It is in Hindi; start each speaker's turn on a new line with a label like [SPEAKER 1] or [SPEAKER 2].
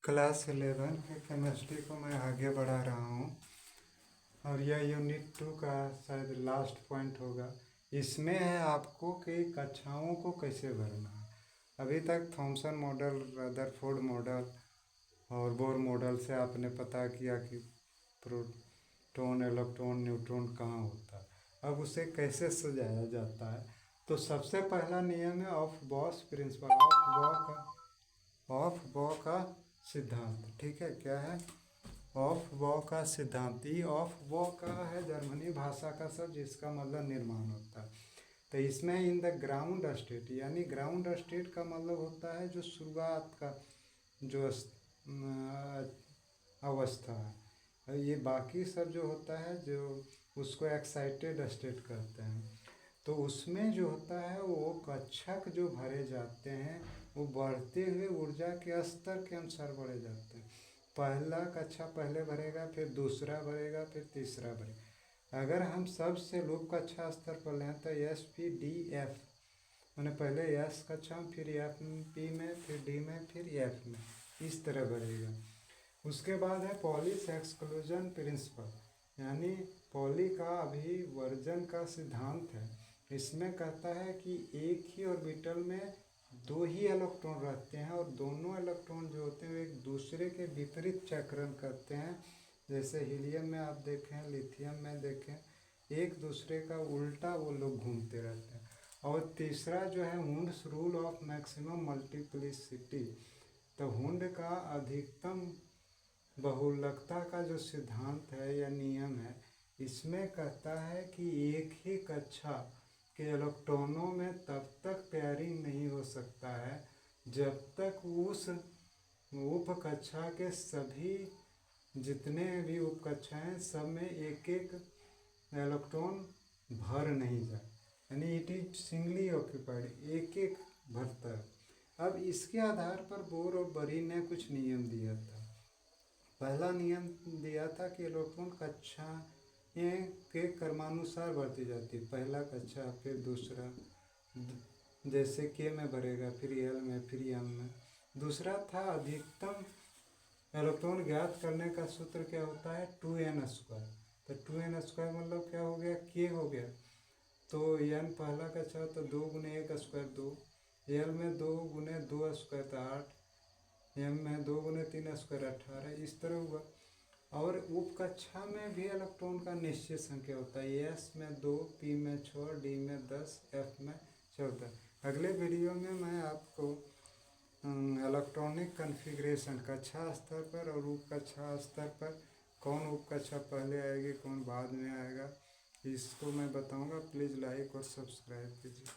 [SPEAKER 1] क्लास 11 के केमिस्ट्री को मैं आगे बढ़ा रहा हूँ और यह यूनिट 2 का शायद लास्ट पॉइंट होगा। इसमें है आपको कि कक्षाओं को कैसे भरना है। अभी तक थॉमसन मॉडल, रदरफोर्ड मॉडल और बोर मॉडल से आपने पता किया कि प्रोटॉन, इलेक्ट्रॉन, न्यूट्रॉन कहाँ होता है। अब उसे कैसे सजाया जाता है, तो सबसे पहला नियम है ऑफ बॉस प्रिंसिपल, ऑफ बॉ का सिद्धांत। ठीक है, क्या है ऑफ बॉ का सिद्धांत। ये ऑफ बॉ का है जर्मनी भाषा का शब्द जिसका मतलब निर्माण होता है। तो इसमें इन द ग्राउंड स्टेट, यानी ग्राउंड स्टेट का मतलब होता है जो शुरुआत का जो अवस्था है। ये बाकी सब जो होता है जो उसको एक्साइटेड स्टेट कहते हैं। तो उसमें जो होता है वो कक्षक जो भरे जाते हैं वो बढ़ते हुए ऊर्जा के स्तर के अनुसार बढ़े जाते हैं। पहला कक्षा पहले भरेगा, फिर दूसरा भरेगा, फिर तीसरा भरेगा। अगर हम सबसे लूप कक्षा स्तर पर लें तो एस पी डी एफ, मैंने पहले एस कक्षा, फिर एफ पी में, फिर डी में, फिर एफ में, इस तरह भरेगा। उसके बाद है पॉलिश एक्सक्लूजन प्रिंसिपल, यानी पॉली का अभिवर्जन का सिद्धांत है। इसमें कहता है कि एक ही ऑर्बिटल में दो ही इलेक्ट्रॉन रहते हैं और दोनों इलेक्ट्रॉन जो होते हैं वो एक दूसरे के विपरीत चक्रण करते हैं। जैसे हीलियम में आप देखें, लिथियम में देखें, एक दूसरे का उल्टा वो लोग घूमते रहते हैं। और तीसरा जो है Hund's rule of maximum multiplicity, तो हुंड का अधिकतम बहुलकता का जो सिद्धांत है या नियम है, इसमें कहता है कि एक ही कक्षा के इलेक्ट्रॉनों में तब तक पेयरिंग नहीं हो सकता है जब तक उस उप कक्षा के सभी जितने भी उप कक्षा हैं सब में एक एक इलेक्ट्रॉन भर नहीं जाए, यानी इट इज सिंगली ऑक्यूपाइड, एक एक भरता है। अब इसके आधार पर बोर और बरी ने कुछ नियम दिया था। पहला नियम दिया था कि इलेक्ट्रॉन कक्षा के क्रमानुसार बढ़ती जाती है। पहला कक्षा, फिर दूसरा, जैसे के में भरेगा, फिर एल में, फिर एम में। दूसरा था अधिकतम इलेक्ट्रॉन ज्ञात करने का सूत्र क्या होता है, 2n²। तो 2n² मतलब क्या हो गया, के हो गया। तो n पहला कक्षा तो 2 गुने 1² 2, एल में 2 गुने 2² तो 8, एम में 2 गुने 3² 18, इस तरह हुआ। और उप कक्षा में भी इलेक्ट्रॉन का निश्चित संख्या होता है। एस में 2, पी में 6, डी में 10, एफ में 14। अगले वीडियो में मैं आपको इलेक्ट्रॉनिक कॉन्फ़िगरेशन कक्षा स्तर पर और उप कक्षा स्तर पर कौन उप कक्षा पहले आएगी, कौन बाद में आएगा, इसको मैं बताऊंगा। प्लीज़ लाइक और सब्सक्राइब कीजिए।